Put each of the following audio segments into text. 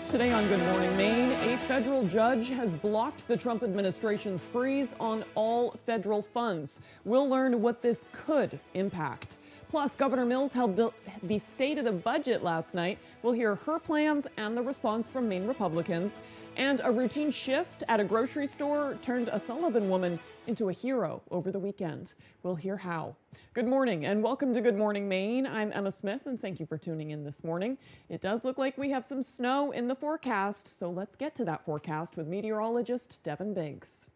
Today on Good Morning Maine, a federal judge has blocked the Trump administration's freeze on all federal funds. We'll learn what this could impact. Plus, Governor Mills held the State of the Budget last night. We'll hear her plans and the response from Maine Republicans. And a routine shift at a grocery store turned a Sullivan woman into a hero over the weekend. We'll hear how. Good morning and welcome to Good Morning Maine. I'm Emma Smith and thank you for tuning in this morning. It does look like we have some snow in the forecast, so let's get to that forecast with meteorologist Devin Biggs.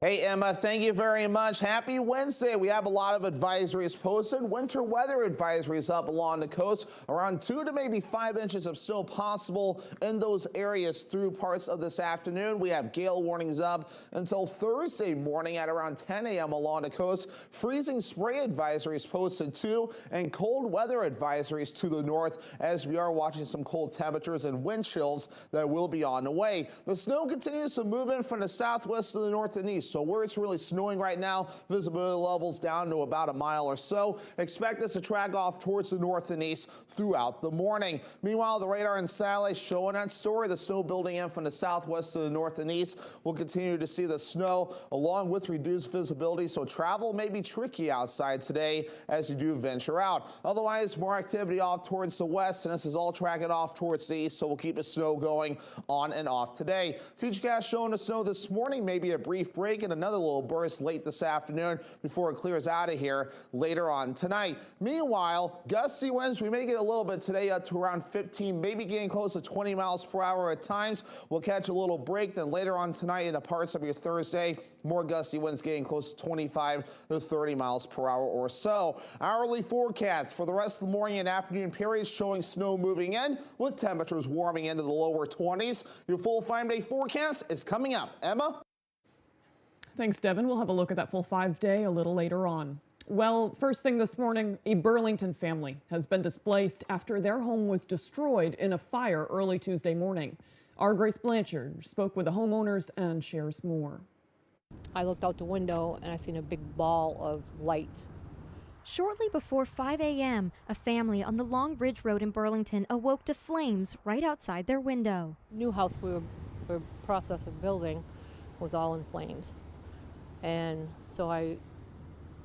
Hey, Emma, thank you very much. Happy Wednesday. We have a lot of advisories posted. Winter weather advisories up along the coast. Around 2 to maybe 5 inches of snow possible in those areas through parts of this afternoon. We have gale warnings up until Thursday morning at around 10 a.m. along the coast. Freezing spray advisories posted too, and cold weather advisories to the north as we are watching some cold temperatures and wind chills that will be on the way. The snow continues to move in from the southwest to the north and east. So where it's really snowing right now, visibility levels down to about a mile or so. Expect us to track off towards the north and east throughout the morning. Meanwhile, the radar and satellite showing that story. The snow building in from the southwest to the north and east. We'll continue to see the snow along with reduced visibility, so travel may be tricky outside today as you do venture out. Otherwise, more activity off towards the west, and this is all tracking off towards the east, so we'll keep the snow going on and off today. Futurecast showing the snow this morning, maybe a brief break and another little burst late this afternoon before it clears out of here later on tonight. Meanwhile, gusty winds, we may get a little bit today up to around 15, maybe getting close to 20 miles per hour at times. We'll catch a little break, then later on tonight into parts of your Thursday, more gusty winds getting close to 25 to 30 miles per hour or so. Hourly forecasts for the rest of the morning and afternoon periods showing snow moving in with temperatures warming into the lower 20s. Your full 5-day forecast is coming up. Emma? Thanks, Devin. We'll have a look at that full 5-day a little later on. Well, first thing this morning, a Burlington family has been displaced after their home was destroyed in a fire early Tuesday morning. Our Grace Blanchard spoke with the homeowners and shares more. I looked out the window and I seen a big ball of light. Shortly before 5 a.m., a family on the Long Ridge Road in Burlington awoke to flames right outside their window. New house we were process of building was all in flames. And so I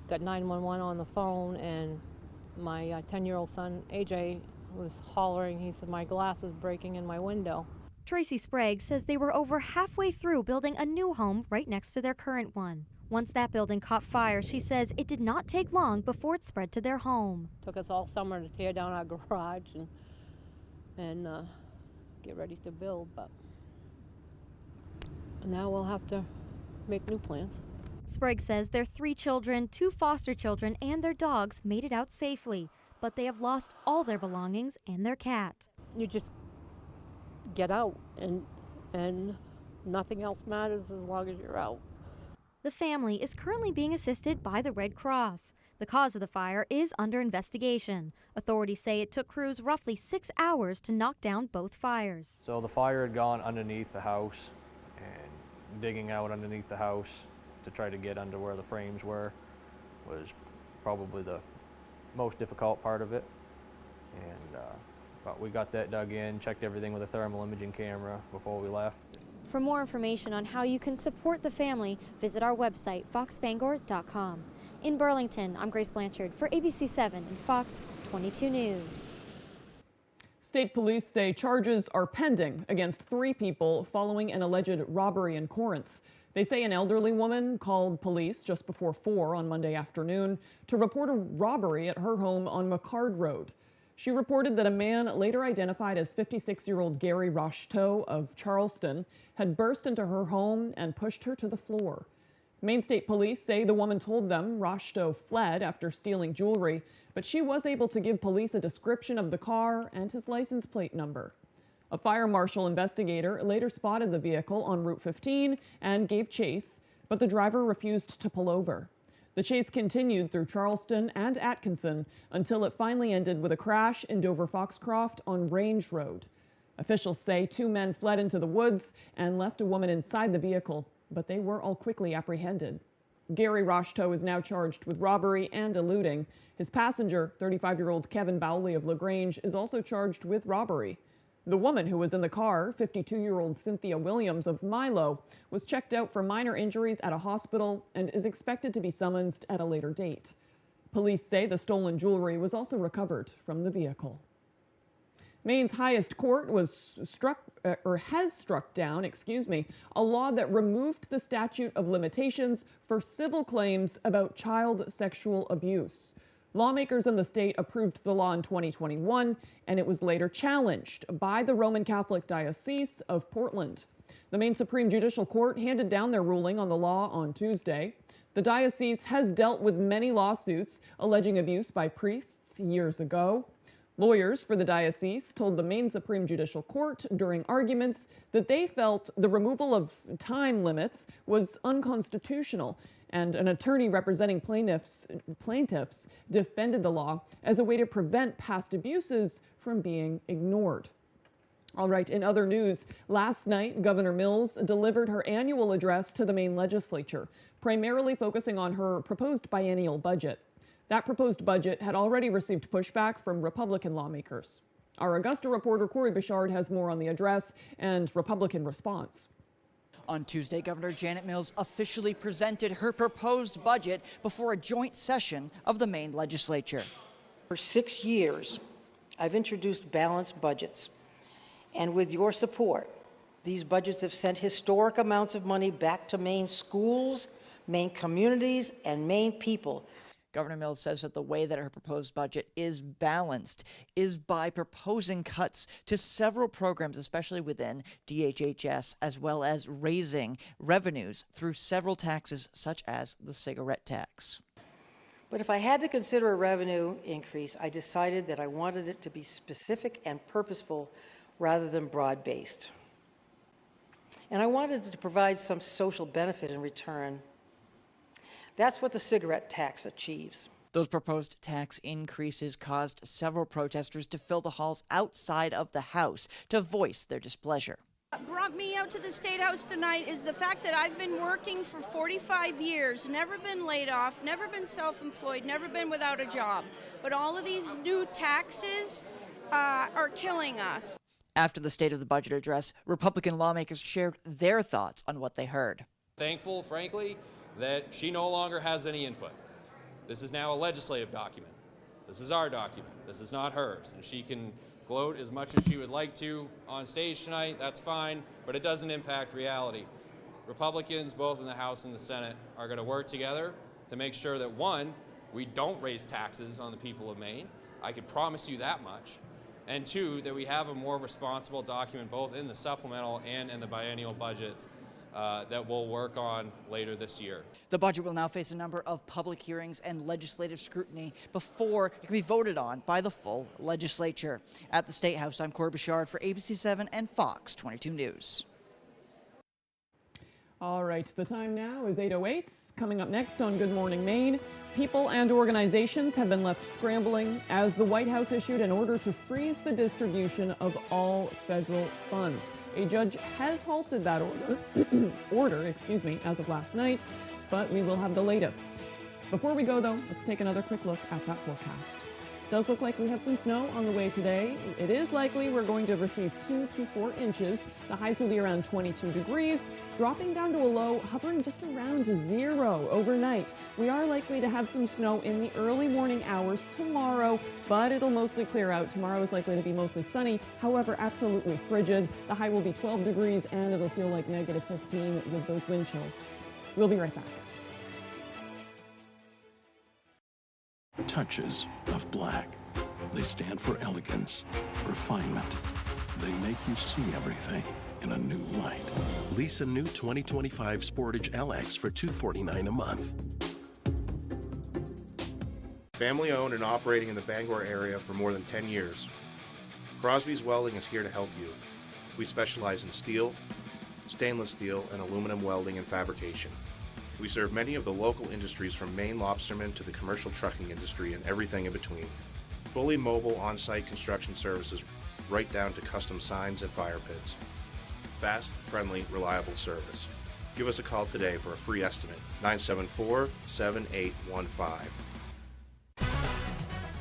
got 911 on the phone, and my 10-year-old son, AJ, was hollering. He said, "My glass is breaking in my window." Tracy Sprague says they were over halfway through building a new home right next to their current one. Once that building caught fire, she says it did not take long before it spread to their home. Took us all summer to tear down our garage and get ready to build, but now we'll have to make new plans. Sprague says their 3 children, 2 foster children, and their dogs made it out safely, but they have lost all their belongings and their cat. You just get out, and nothing else matters as long as you're out. The family is currently being assisted by the Red Cross. The cause of the fire is under investigation. Authorities say it took crews roughly 6 hours to knock down both fires. So the fire had gone underneath the house, and digging out underneath the house to try to get under where the frames were was probably the most difficult part of it. And but we got that dug in, checked everything with a thermal imaging camera before we left. For more information on how you can support the family, visit our website, foxbangor.com. In Burlington, I'm Grace Blanchard for ABC 7 and Fox 22 News. State police say charges are pending against 3 people following an alleged robbery in Corinth. They say an elderly woman called police just before 4 on Monday afternoon to report a robbery at her home on McCard Road. She reported that a man later identified as 56-year-old Gary Rocheteau of Charleston had burst into her home and pushed her to the floor. Maine State Police say the woman told them Rocheteau fled after stealing jewelry, but she was able to give police a description of the car and his license plate number. A fire marshal investigator later spotted the vehicle on Route 15 and gave chase, but the driver refused to pull over. The chase continued through Charleston and Atkinson until it finally ended with a crash in Dover-Foxcroft on Range Road. Officials say 2 men fled into the woods and left a woman inside the vehicle, but they were all quickly apprehended. Gary Rocheteau is now charged with robbery and eluding. His passenger, 35-year-old Kevin Bowley of LaGrange, is also charged with robbery. The woman who was in the car, 52-year-old Cynthia Williams of Milo, was checked out for minor injuries at a hospital and is expected to be summoned at a later date. Police say the stolen jewelry was also recovered from the vehicle. Maine's highest court has struck down, a law that removed the statute of limitations for civil claims about child sexual abuse. Lawmakers in the state approved the law in 2021, and it was later challenged by the Roman Catholic Diocese of Portland. The Maine Supreme Judicial Court handed down their ruling on the law on Tuesday. The diocese has dealt with many lawsuits alleging abuse by priests years ago. Lawyers for the diocese told the Maine Supreme Judicial Court during arguments that they felt the removal of time limits was unconstitutional, and an attorney representing plaintiffs defended the law as a way to prevent past abuses from being ignored. All right, in other news, last night, Governor Mills delivered her annual address to the Maine legislature, primarily focusing on her proposed biennial budget. That proposed budget had already received pushback from Republican lawmakers. Our Augusta reporter Corey Bichard has more on the address and Republican response. On Tuesday, Governor Janet Mills officially presented her proposed budget before a joint session of the Maine legislature. For 6 years, I've introduced balanced budgets. And with your support, these budgets have sent historic amounts of money back to Maine schools, Maine communities, and Maine people. Governor Mills says that the way that her proposed budget is balanced is by proposing cuts to several programs, especially within DHHS, as well as raising revenues through several taxes, such as the cigarette tax. But if I had to consider a revenue increase, I decided that I wanted it to be specific and purposeful rather than broad-based. And I wanted it to provide some social benefit in return. That's what the cigarette tax achieves. Those proposed tax increases caused several protesters to fill the halls outside of the House to voice their displeasure. What brought me out to the State House tonight is the fact that I've been working for 45 years, never been laid off, never been self-employed, never been without a job. But all of these new taxes are killing us. After the State of the Budget address, Republican lawmakers shared their thoughts on what they heard. Thankful, frankly, that she no longer has any input. This is now a legislative document. This is our document. This is not hers. And she can gloat as much as she would like to on stage tonight, that's fine, but it doesn't impact reality. Republicans, both in the House and the Senate, are going to work together to make sure that, one, we don't raise taxes on the people of Maine. I could promise you that much. And two, that we have a more responsible document both in the supplemental and in the biennial budgets that we'll work on later this year. The budget will now face a number of public hearings and legislative scrutiny before it can be voted on by the full legislature. At the State House, I'm Corey Bichard for ABC 7 and Fox 22 News. All right, the time now is 8:08. Coming up next on Good Morning Maine, people and organizations have been left scrambling as the White House issued an order to freeze the distribution of all federal funds. A judge has halted that order, as of last night, but we will have the latest. Before we go, though, let's take another quick look at that forecast. It does look like we have some snow on the way today. It is likely we're going to receive 2 to 4 inches. The highs will be around 22 degrees, dropping down to a low, hovering just around 0 overnight. We are likely to have some snow in the early morning hours tomorrow, but it'll mostly clear out. Tomorrow is likely to be mostly sunny, however, absolutely frigid. The high will be 12 degrees, and it'll feel like negative 15 with those wind chills. We'll be right back. Touches of black. They stand for elegance, refinement. They make you see everything in a new light. Lease a new 2025 Sportage LX for $249 a month. Family owned and operating in the Bangor area for more than 10 years. Crosby's Welding is here to help you. We specialize in steel, stainless steel, and aluminum welding and fabrication. We serve many of the local industries from Maine lobstermen to the commercial trucking industry and everything in between. Fully mobile on-site construction services right down to custom signs and fire pits. Fast, friendly, reliable service. Give us a call today for a free estimate, 974-7815.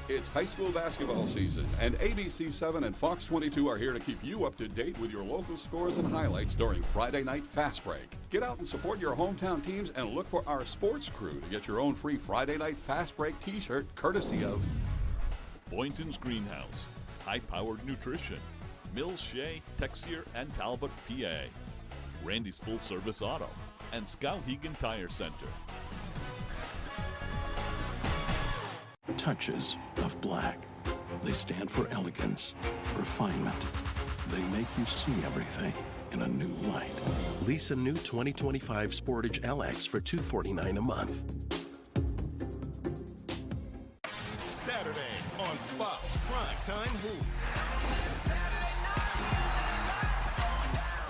It's high school basketball season, and ABC7 and Fox 22 are here to keep you up to date with your local scores and highlights during Friday Night Fast Break. Get out and support your hometown teams and look for our sports crew to get your own free Friday Night Fast Break t-shirt courtesy of Boynton's Greenhouse, high-powered nutrition, Mills Shea, Texier, and Talbot, PA, Randy's Full Service Auto, and Skowhegan Tire Center. Touches of black. They stand for elegance, refinement. They make you see everything in a new light. Lease a new 2025 Sportage LX for $249 a month. Saturday on Fox Primetime Hoops.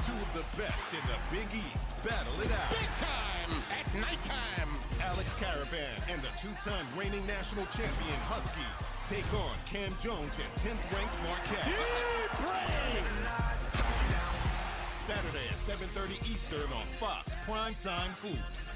Two of the best in the Big East battle it out. Big time at nighttime. Alex Caravan and the two-time reigning national champion Huskies take on Cam Jones and 10th-ranked Marquette. Saturday at 7:30 Eastern on Fox Primetime Hoops.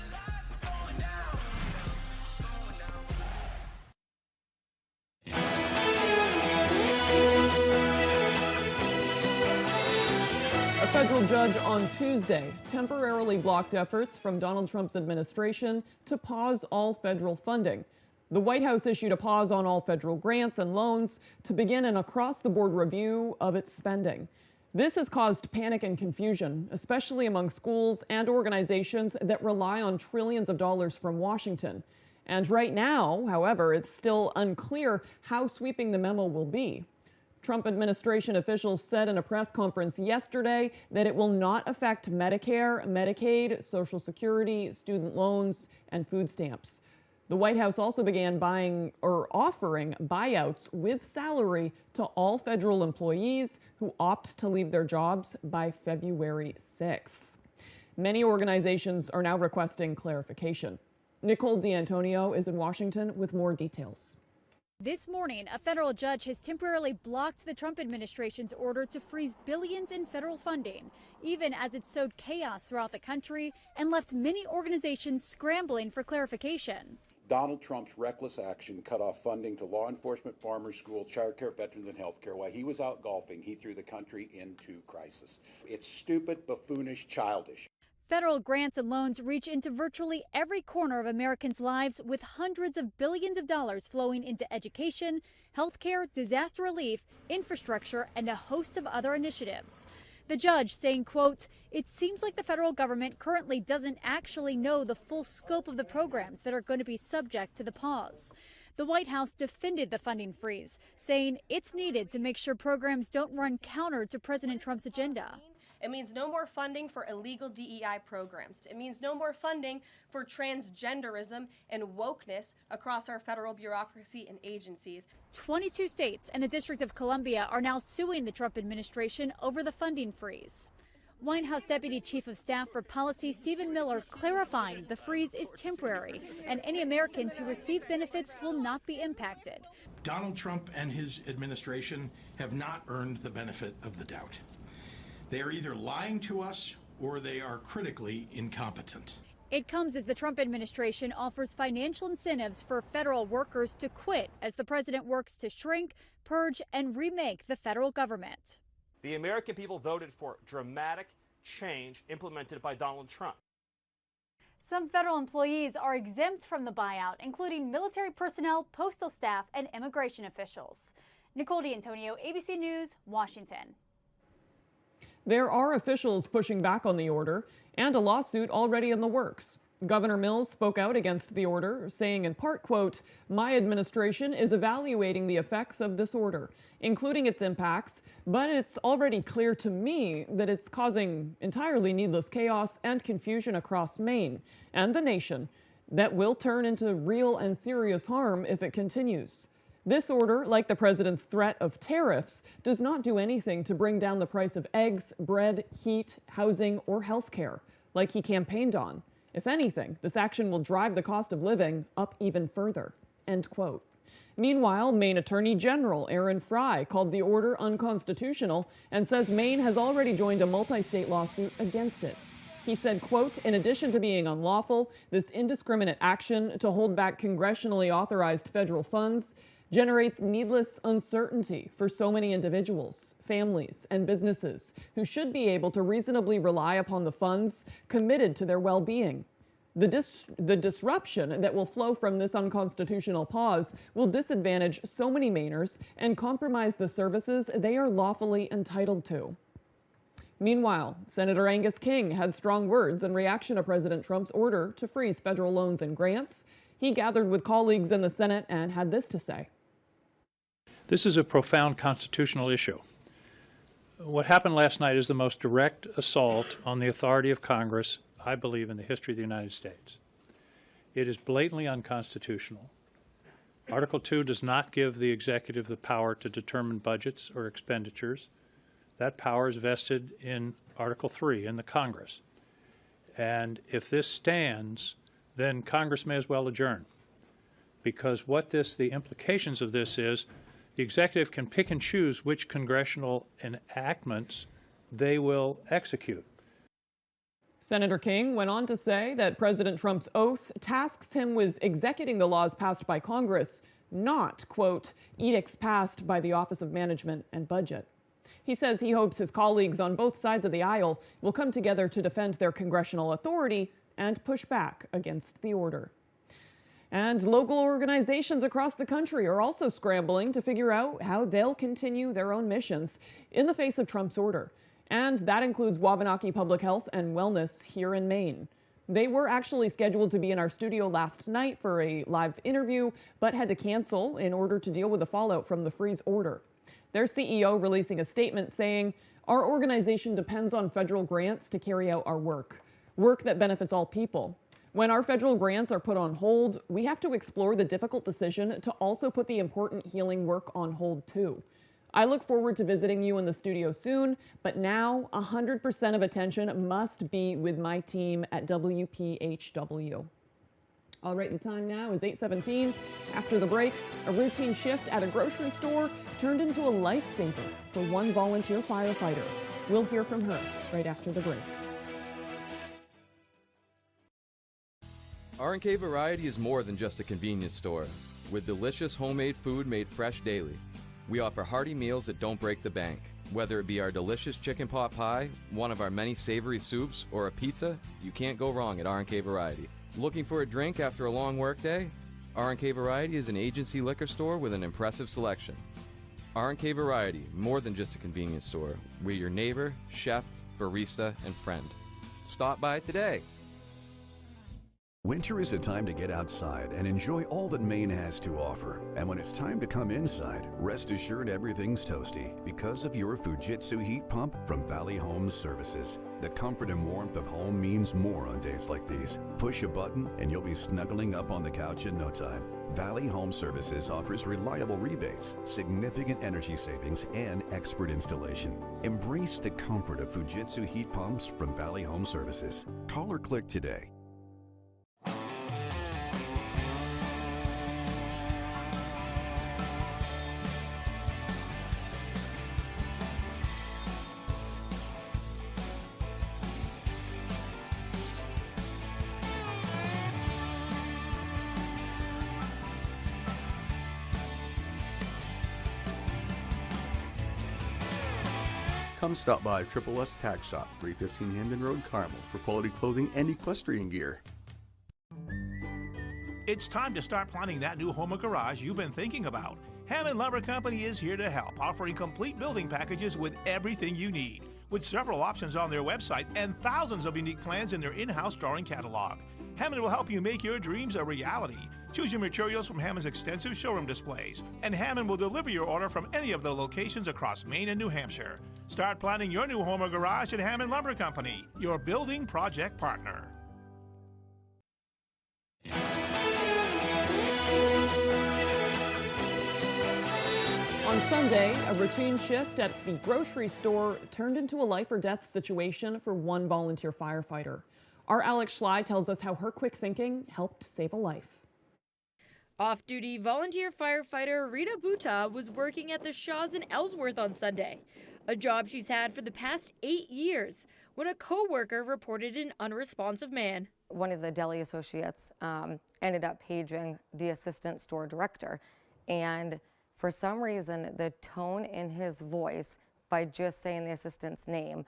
A federal judge on Tuesday temporarily blocked efforts from Donald Trump's administration to pause all federal funding. The White House issued a pause on all federal grants and loans to begin an across-the-board review of its spending. This has caused panic and confusion, especially among schools and organizations that rely on trillions of dollars from Washington. And right now, however, it's still unclear how sweeping the memo will be. Trump administration officials said in a press conference yesterday that it will not affect Medicare, Medicaid, Social Security, student loans, and food stamps. The White House also began offering buyouts with salary to all federal employees who opt to leave their jobs by February 6th. Many organizations are now requesting clarification. Nicole D'Antonio is in Washington with more details. This morning, a federal judge has temporarily blocked the Trump administration's order to freeze billions in federal funding, even as it sowed chaos throughout the country and left many organizations scrambling for clarification. Donald Trump's reckless action cut off funding to law enforcement, farmers, schools, child care, veterans, and health care. While he was out golfing, he threw the country into crisis. It's stupid, buffoonish, childish. Federal grants and loans reach into virtually every corner of Americans' lives, with hundreds of billions of dollars flowing into education, healthcare, disaster relief, infrastructure, and a host of other initiatives. The judge saying, quote, "It seems like the federal government currently doesn't actually know the full scope of the programs that are going to be subject to the pause." The White House defended the funding freeze, saying it's needed to make sure programs don't run counter to President Trump's agenda. It means no more funding for illegal DEI programs. It means no more funding for transgenderism and wokeness across our federal bureaucracy and agencies. 22 states and the District of Columbia are now suing the Trump administration over the funding freeze. White House Deputy Chief of Staff for Policy Stephen Miller clarifying the freeze is temporary and any Americans who receive benefits will not be impacted. Donald Trump and his administration have not earned the benefit of the doubt. They are either lying to us or they are critically incompetent. It comes as the Trump administration offers financial incentives for federal workers to quit as the president works to shrink, purge, and remake the federal government. The American people voted for dramatic change implemented by Donald Trump. Some federal employees are exempt from the buyout, including military personnel, postal staff, and immigration officials. Nicole D'Antonio, ABC News, Washington. There are officials pushing back on the order and a lawsuit already in the works. Governor Mills spoke out against the order, saying in part, quote, "My administration is evaluating the effects of this order, including its impacts, but it's already clear to me that it's causing entirely needless chaos and confusion across Maine and the nation that will turn into real and serious harm if it continues." This order, like the president's threat of tariffs, does not do anything to bring down the price of eggs, bread, heat, housing, or health care, like he campaigned on. If anything, this action will drive the cost of living up even further, end quote. Meanwhile, Maine Attorney General Aaron Fry called the order unconstitutional and says Maine has already joined a multi-state lawsuit against it. He said, quote, "In addition to being unlawful, this indiscriminate action to hold back congressionally authorized federal funds generates needless uncertainty for so many individuals, families, and businesses who should be able to reasonably rely upon the funds committed to their well-being. The disruption that will flow from this unconstitutional pause will disadvantage so many Mainers and compromise the services they are lawfully entitled to. Meanwhile, Senator Angus King had strong words in reaction to President Trump's order to freeze federal loans and grants. He gathered with colleagues in the Senate and had this to say. This is a profound constitutional issue. What happened last night is the most direct assault on the authority of Congress, I believe, in the history of the United States. It is blatantly unconstitutional. Article 2 does not give the executive the power to determine budgets or expenditures. That power is vested in Article 3 in the Congress. And if this stands, then Congress may as well adjourn. Because the implications of this is the executive can pick and choose which congressional enactments they will execute. Senator King went on to say that President Trump's oath tasks him with executing the laws passed by Congress, not, quote, edicts passed by the Office of Management and Budget. He says he hopes his colleagues on both sides of the aisle will come together to defend their congressional authority and push back against the order. And local organizations across the country are also scrambling to figure out how they'll continue their own missions in the face of Trump's order. And that includes Wabanaki Public Health and Wellness here in Maine. They were actually scheduled to be in our studio last night for a live interview, but had to cancel in order to deal with the fallout from the freeze order. Their CEO releasing a statement saying, "Our organization depends on federal grants to carry out our work that benefits all people. When our federal grants are put on hold, we have to explore the difficult decision to also put the important healing work on hold too. I look forward to visiting you in the studio soon, but now 100% of attention must be with my team at WPHW." All right, the time now is 8:17. After the break, a routine shift at a grocery store turned into a lifesaver for one volunteer firefighter. We'll hear from her right after the break. R&K Variety is more than just a convenience store. With delicious homemade food made fresh daily. We offer hearty meals that don't break the bank. Whether it be our delicious chicken pot pie, one of our many savory soups, or a pizza, you can't go wrong at R&K Variety. Looking for a drink after a long workday? R&K Variety is an agency liquor store with an impressive selection. R&K Variety, more than just a convenience store. We're your neighbor, chef, barista, and friend. Stop by today. Winter is a time to get outside and enjoy all that Maine has to offer. And when it's time to come inside, rest assured everything's toasty because of your Fujitsu heat pump from Valley Home Services. The comfort and warmth of home means more on days like these. Push a button and you'll be snuggling up on the couch in no time. Valley Home Services offers reliable rebates, significant energy savings, and expert installation. Embrace the comfort of Fujitsu heat pumps from Valley Home Services. Call or click today. Come stop by Triple S Tack Shop, 315 Hamden Road, Carmel, for quality clothing and equestrian gear. It's time to start planning that new home or garage you've been thinking about. Hammond Lumber Company is here to help, offering complete building packages with everything you need. With several options on their website and thousands of unique plans in their in-house drawing catalog. Hammond will help you make your dreams a reality. Choose your materials from Hammond's extensive showroom displays, and Hammond will deliver your order from any of the locations across Maine and New Hampshire. Start planning your new home or garage at Hammond Lumber Company, your building project partner. On Sunday, a routine shift at the grocery store turned into a life or death situation for one volunteer firefighter. Our Alex Schley tells us how her quick thinking helped save a life. Off-duty volunteer firefighter Rita Buta was working at the Shaws in Ellsworth on Sunday, a job she's had for the past 8 years, when a co-worker reported an unresponsive man. One of the deli associates ended up paging the assistant store director, And for some reason, the tone in his voice, by just saying the assistant's name,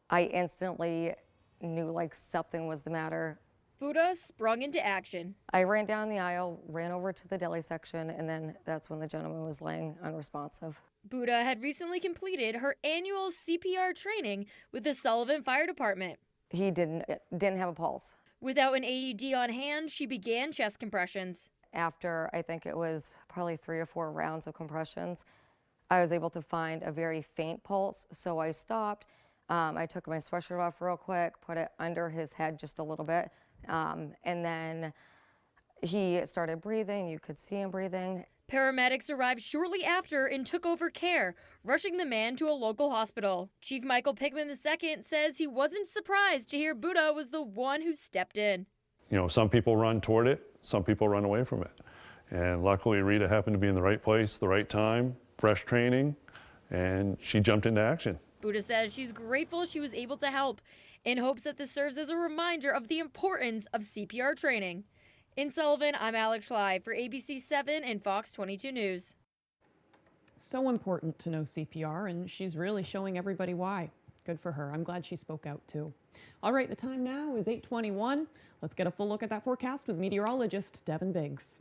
I instantly knew like something was the matter. Buddha sprung into action. I ran down the aisle, ran over to the deli section, and then that's when the gentleman was laying unresponsive. Buddha had recently completed her annual CPR training with the Sullivan Fire Department. He didn't have a pulse. Without an AED on hand, she began chest compressions. After, I think it was probably 3 or 4 rounds of compressions, I was able to find a very faint pulse, so I stopped. I took my sweatshirt off real quick, put it under his head just a little bit, and then he started breathing. You could see him breathing. Paramedics arrived shortly after and took over care, rushing the man to a local hospital. Chief Michael Pickman II says he wasn't surprised to hear Buddha was the one who stepped in. You know, some people run toward it, some people run away from it. And luckily, Rita happened to be in the right place, the right time, fresh training, and she jumped into action. Buddha says she's grateful she was able to help, in hopes that this serves as a reminder of the importance of CPR training. In Sullivan, I'm Alex Schley for ABC 7 and Fox 22 News. So important to know CPR, and she's really showing everybody why. Good for her. I'm glad she spoke out too. All right, the time now is 8:21. Let's get a full look at that forecast with meteorologist Devin Biggs.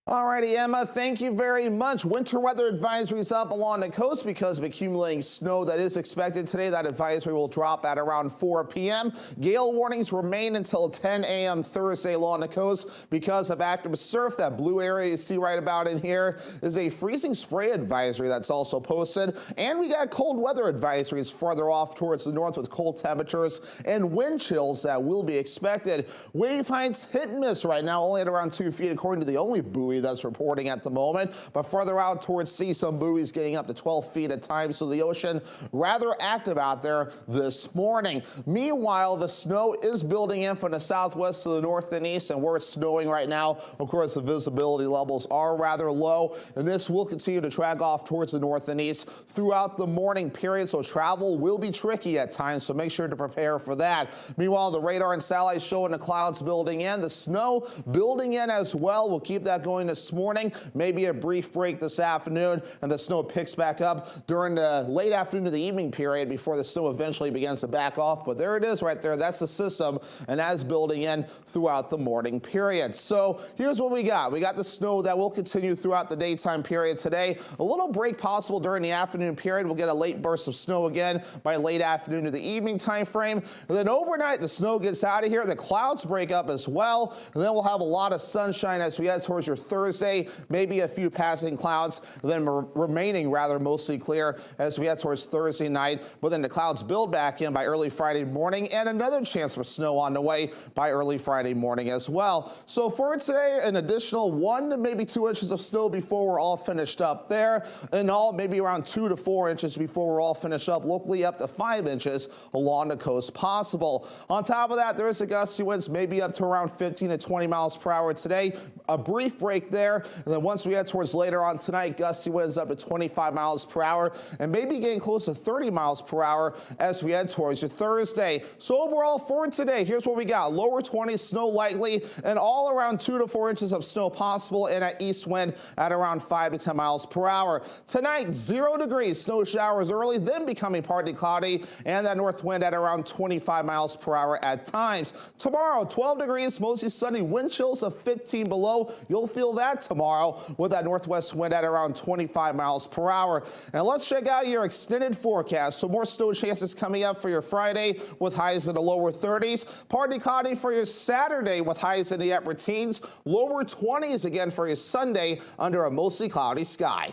Alrighty, Emma, thank you very much. Winter weather advisories up along the coast because of accumulating snow that is expected today. That advisory will drop at around 4 p.m. Gale warnings remain until 10 a.m. Thursday along the coast because of active surf. That blue area you see right about in here is a freezing spray advisory that's also posted. And we got cold weather advisories farther off towards the north with cold temperatures and wind chills that will be expected. Wave heights hit and miss right now, only at around 2 feet according to the only buoy that's reporting at the moment, but farther out towards sea, some buoys getting up to 12 feet at times, so the ocean rather active out there this morning. Meanwhile, the snow is building in from the southwest to the north and east, and where it's snowing right now, of course, the visibility levels are rather low, and this will continue to track off towards the north and east throughout the morning period, so travel will be tricky at times, so make sure to prepare for that. Meanwhile, the radar and satellite showing the clouds building in, the snow building in as well. We'll keep that going this morning, maybe a brief break this afternoon, and the snow picks back up during the late afternoon to the evening period before the snow eventually begins to back off. But there it is right there. That's the system, and that's building in throughout the morning period. So here's what we got. We got the snow that will continue throughout the daytime period today. A little break possible during the afternoon period. We'll get a late burst of snow again by late afternoon to the evening time frame. And then overnight, the snow gets out of here. The clouds break up as well. And then we'll have a lot of sunshine as we head towards your Thursday. Maybe a few passing clouds, then remaining rather mostly clear as we head towards Thursday night. But then the clouds build back in by early Friday morning, and another chance for snow on the way by early Friday morning as well. So for today, an additional 1 to maybe 2 inches of snow before we're all finished up there. In all, maybe around 2 to 4 inches before we're all finished up, locally up to 5 inches along the coast possible. On top of that, there is a gusty winds, maybe up to around 15 to 20 miles per hour today. A brief break there. And then once we head towards later on tonight, gusty winds up to 25 miles per hour and maybe getting close to 30 miles per hour as we head towards your Thursday. So overall for today, here's what we got. Lower 20s, snow likely, and all around 2 to 4 inches of snow possible, and an east wind at around 5 to 10 miles per hour. Tonight, 0 degrees, snow showers early, then becoming partly cloudy, and that north wind at around 25 miles per hour at times. Tomorrow, 12 degrees, mostly sunny, wind chills of 15 below. You'll feel that tomorrow with that northwest wind at around 25 miles per hour. And let's check out your extended forecast. So more snow chances coming up for your Friday with highs in the lower 30s. Partly cloudy for your Saturday with highs in the upper teens. Lower 20s again for your Sunday under a mostly cloudy sky.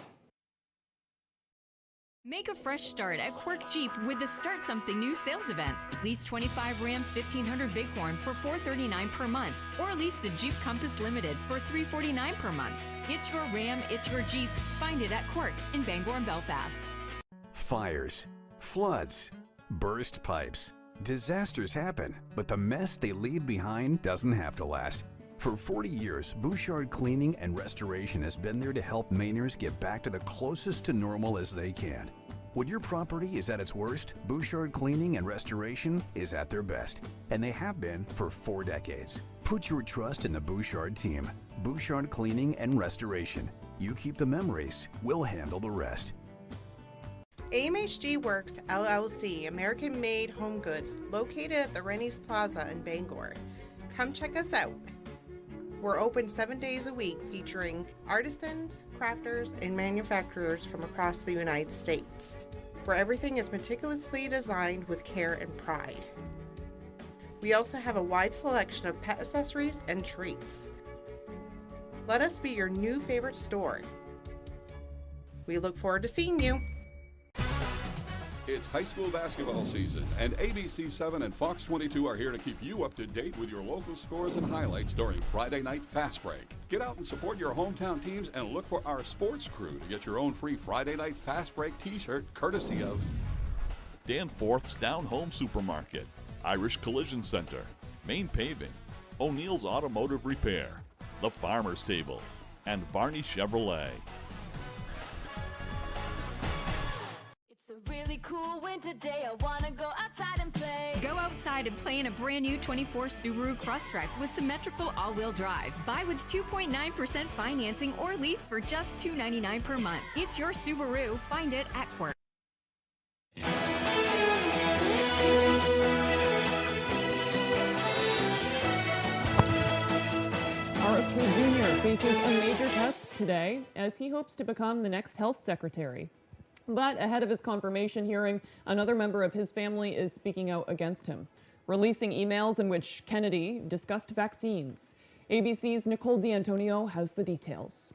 Make a fresh start at Quirk Jeep with the Start Something New sales event. Lease 25 Ram 1500 Bighorn for $439 per month, or lease the Jeep Compass Limited for $349 per month. It's your Ram, it's your Jeep. Find it at Quirk in Bangor and Belfast. Fires, floods, burst pipes. Disasters happen, but the mess they leave behind doesn't have to last. For 40 years, Bouchard Cleaning and Restoration has been there to help Mainers get back to the closest to normal as they can. When your property is at its worst, Bouchard Cleaning and Restoration is at their best, and they have been for 4 decades. Put your trust in the Bouchard team. Bouchard Cleaning and Restoration. You keep the memories, we'll handle the rest. AMHG Works LLC, American-made home goods, located at the Rennie's Plaza in Bangor. Come check us out. We're open 7 days a week, featuring artisans, crafters, and manufacturers from across the United States, where everything is meticulously designed with care and pride. We also have a wide selection of pet accessories and treats. Let us be your new favorite store. We look forward to seeing you. It's high school basketball season, and ABC 7 and Fox 22 are here to keep you up to date with your local scores and highlights during Friday Night Fast Break. Get out and support your hometown teams and look for our sports crew to get your own free Friday Night Fast Break t-shirt courtesy of Danforth's Down Home Supermarket, Irish Collision Center, Main Paving, O'Neill's Automotive Repair, The Farmer's Table, and Varney Chevrolet. It's a really cool winter day. I want to go outside and play. Go outside and play in a brand new 24 Subaru Crosstrek with symmetrical all-wheel drive. Buy with 2.9% financing or lease for just $299 per month. It's your Subaru. Find it at Quirk. RFK Jr. faces a major test today as he hopes to become the next health secretary. But ahead of his confirmation hearing, another member of his family is speaking out against him, releasing emails in which Kennedy discussed vaccines. ABC's Nicole D'Antonio has the details.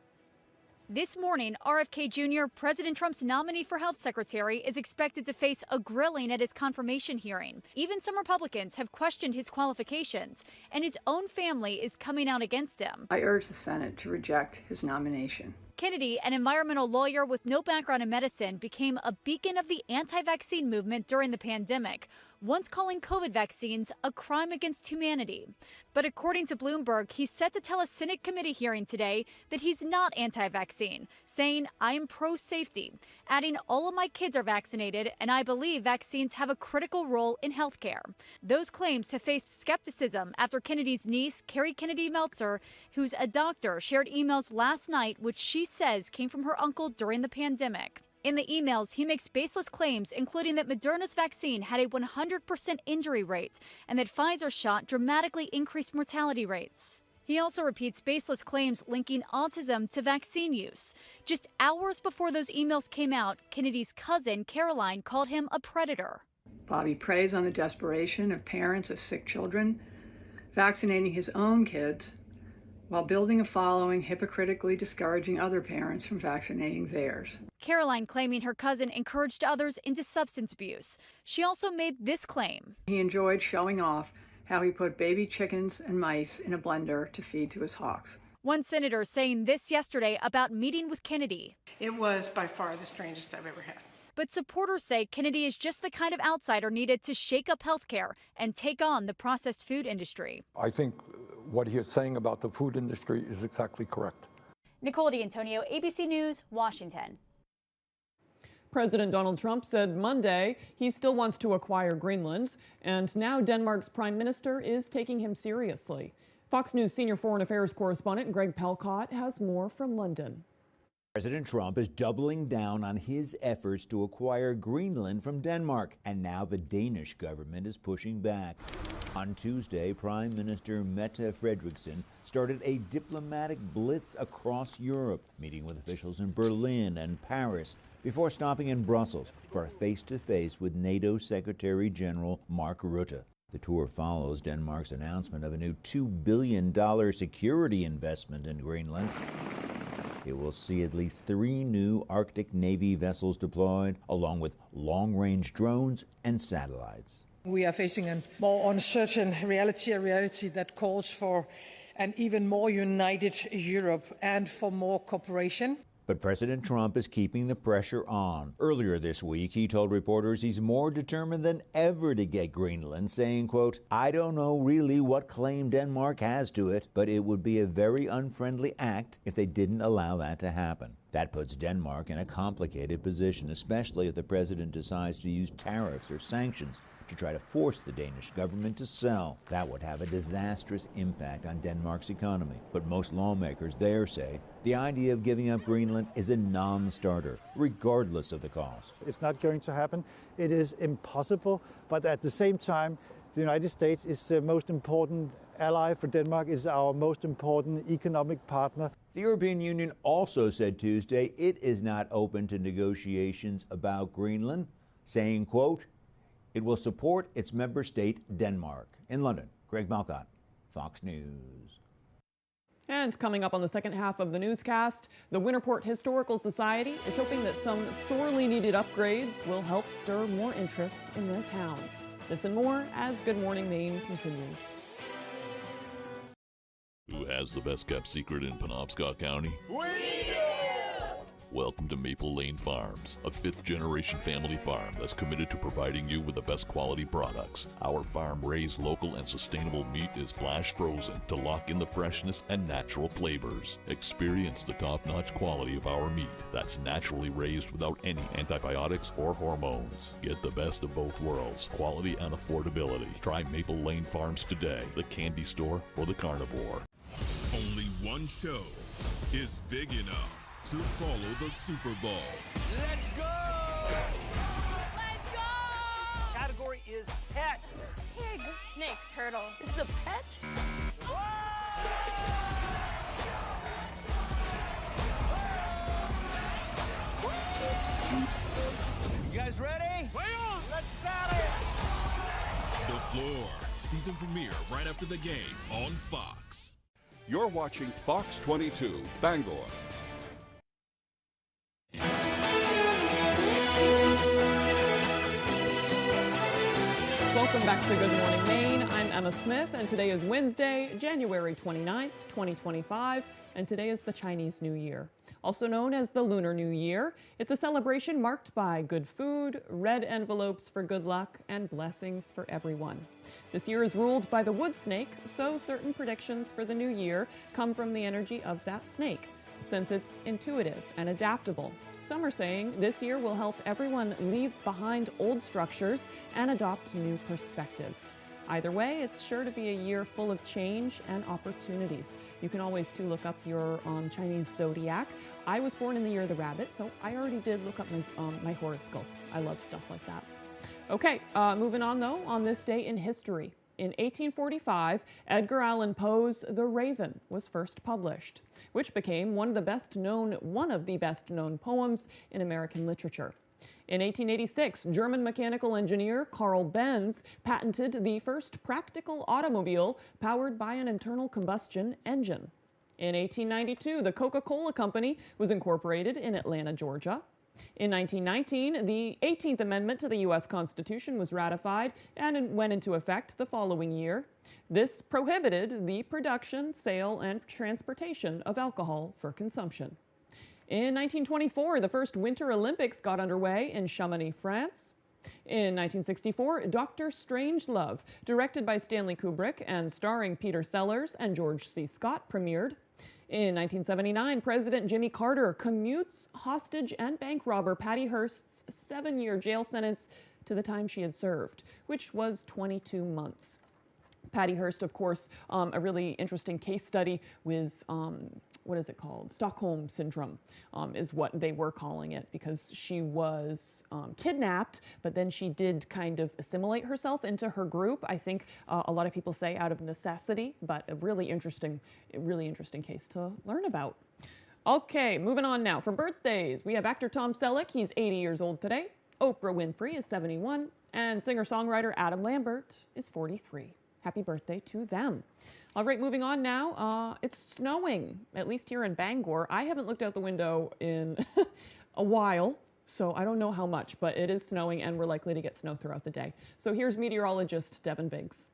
This morning, RFK Jr., President Trump's nominee for health secretary, is expected to face a grilling at his confirmation hearing. Even some Republicans have questioned his qualifications, and his own family is coming out against him. I urge the Senate to reject his nomination. Kennedy, an environmental lawyer with no background in medicine, became a beacon of the anti-vaccine movement during the pandemic, once calling COVID vaccines a crime against humanity. But according to Bloomberg, he's set to tell a Senate committee hearing today that he's not anti-vaccine, saying, "I am pro-safety," adding, "All of my kids are vaccinated, and I believe vaccines have a critical role in healthcare." Those claims have faced skepticism after Kennedy's niece, Carrie Kennedy Meltzer, who's a doctor, shared emails last night which she says came from her uncle during the pandemic. In the emails, he makes baseless claims, including that Moderna's vaccine had a 100% injury rate and that Pfizer's shot dramatically increased mortality rates. He also repeats baseless claims linking autism to vaccine use. Just hours before those emails came out, Kennedy's cousin, Caroline, called him a predator. Bobby preys on the desperation of parents of sick children, vaccinating his own kids while building a following hypocritically discouraging other parents from vaccinating theirs. Caroline claiming her cousin encouraged others into substance abuse. She also made this claim. He enjoyed showing off how he put baby chickens and mice in a blender to feed to his hawks. One senator saying this yesterday about meeting with Kennedy. It was by far the strangest I've ever had. But supporters say Kennedy is just the kind of outsider needed to shake up healthcare and take on the processed food industry. I think what he is saying about the food industry is exactly correct. Nicole D'Antonio, ABC News, Washington. President Donald Trump said Monday he still wants to acquire Greenland, and now Denmark's prime minister is taking him seriously. Fox News senior foreign affairs correspondent Greg Pelcott has more from London. President Trump is doubling down on his efforts to acquire Greenland from Denmark, and now the Danish government is pushing back. On Tuesday, Prime Minister Mette Frederiksen started a diplomatic blitz across Europe, meeting with officials in Berlin and Paris before stopping in Brussels for a face-to-face with NATO Secretary General Mark Rutte. The tour follows Denmark's announcement of a new $2 billion security investment in Greenland. It will see at least 3 new Arctic Navy vessels deployed, along with long-range drones and satellites. We are facing a more uncertain reality, a reality that calls for an even more united Europe and for more cooperation. But President Trump is keeping the pressure on. Earlier this week, he told reporters he's more determined than ever to get Greenland, saying, quote, "I don't know really what claim Denmark has to it, but it would be a very unfriendly act if they didn't allow that to happen." That puts Denmark in a complicated position, especially if the president decides to use tariffs or sanctions to try to force the Danish government to sell. That would have a disastrous impact on Denmark's economy. But most lawmakers there say the idea of giving up Greenland is a non-starter, regardless of the cost. It's not going to happen. It is impossible. But at the same time, the United States is the most important ally for Denmark, is our most important economic partner. The European Union also said Tuesday it is not open to negotiations about Greenland, saying, quote, it will support its member state, Denmark. In London, Greg Malcott, Fox News. And coming up on the second half of the newscast, the Winterport Historical Society is hoping that some sorely needed upgrades will help stir more interest in their town. This and more as Good Morning Maine continues. Who has the best kept secret in Penobscot County? We do! Welcome to Maple Lane Farms, a fifth-generation family farm that's committed to providing you with the best quality products. Our farm-raised local and sustainable meat is flash frozen to lock in the freshness and natural flavors. Experience the top-notch quality of our meat that's naturally raised without any antibiotics or hormones. Get the best of both worlds, quality and affordability. Try Maple Lane Farms today, the candy store for the carnivore. Only one show is big enough to follow the Super Bowl. Let's go! Let's go! Category is pets. Pig, snake, turtle. This is a pet? You guys ready? Let's battle! The Floor, season premiere right after the game on Fox. You're watching Fox 22, Bangor. Welcome back to Good Morning Maine. I'm Emma Smith, and today is Wednesday, January 29th, 2025, and today is the Chinese New Year, also known as the Lunar New Year. It's a celebration marked by good food, red envelopes for good luck, and blessings for everyone. This year is ruled by the wood snake, so certain predictions for the new year come from the energy of that snake, since it's intuitive and adaptable. Some are saying this year will help everyone leave behind old structures and adopt new perspectives. Either way, it's sure to be a year full of change and opportunities. You can always, too, look up your Chinese zodiac. I was born in the year of the rabbit, so I already did look up my horoscope. I love stuff like that. Okay, moving on, though, on this day in history. In 1845, Edgar Allan Poe's The Raven was first published, which became one of the best known poems in American literature. In 1886, German mechanical engineer Carl Benz patented the first practical automobile powered by an internal combustion engine. In 1892, the Coca-Cola Company was incorporated in Atlanta, Georgia. In 1919, the 18th Amendment to the U.S. Constitution was ratified and went into effect the following year. This prohibited the production, sale, and transportation of alcohol for consumption. In 1924, the first Winter Olympics got underway in Chamonix, France. In 1964, Dr. Strangelove, directed by Stanley Kubrick and starring Peter Sellers and George C. Scott, premiered. In 1979, President Jimmy Carter commutes hostage and bank robber Patty Hearst's 7-year jail sentence to the time she had served, which was 22 months. Patty Hearst, of course, a really interesting case study with, what is it called? Stockholm Syndrome is what they were calling it, because she was kidnapped, but then she did kind of assimilate herself into her group. I think a lot of people say out of necessity, but a really interesting case to learn about. Okay, moving on now. For birthdays, we have actor Tom Selleck. He's 80 years old today. Oprah Winfrey is 71, and singer-songwriter Adam Lambert is 43. Happy birthday to them. All right, moving on now. It's snowing, at least here in Bangor. I haven't looked out the window in a while, so I don't know how much, but it is snowing and we're likely to get snow throughout the day. So here's meteorologist Devin Biggs.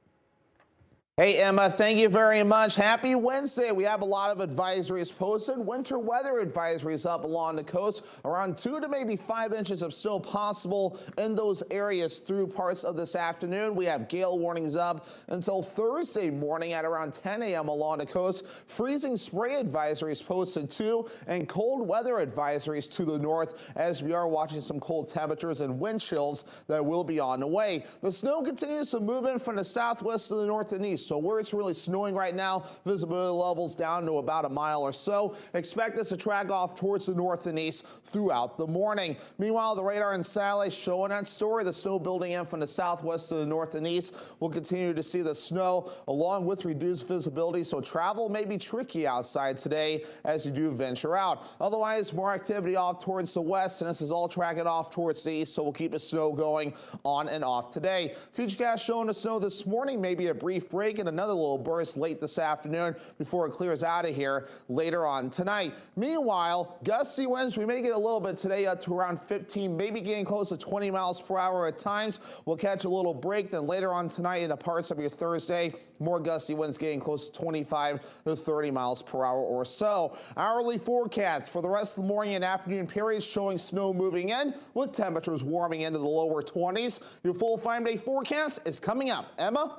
Hey, Emma, thank you very much. Happy Wednesday. We have a lot of advisories posted. Winter weather advisories up along the coast. Around 2 to maybe 5 inches of snow possible in those areas through parts of this afternoon. We have gale warnings up until Thursday morning at around 10 a.m. along the coast. Freezing spray advisories posted too, and cold weather advisories to the north as we are watching some cold temperatures and wind chills that will be on the way. The snow continues to move in from the southwest to the north and east. So where it's really snowing right now, visibility levels down to about a mile or so. Expect us to track off towards the north and east throughout the morning. Meanwhile, the radar and satellites showing that story. The snow building in from the southwest to the north and east. We'll continue to see the snow along with reduced visibility, so travel may be tricky outside today as you do venture out. Otherwise, more activity off towards the west, and this is all tracking off towards the east, so we'll keep the snow going on and off today. Futurecast showing the snow this morning, maybe a brief break and another little burst late this afternoon before it clears out of here later on tonight. Meanwhile, gusty winds, we may get a little bit today up to around 15, maybe getting close to 20 miles per hour at times. We'll catch a little break, then later on tonight into parts of your Thursday, more gusty winds getting close to 25 to 30 miles per hour or so. Hourly forecasts for the rest of the morning and afternoon periods showing snow moving in with temperatures warming into the lower 20s. Your full 5-day forecast is coming up. Emma?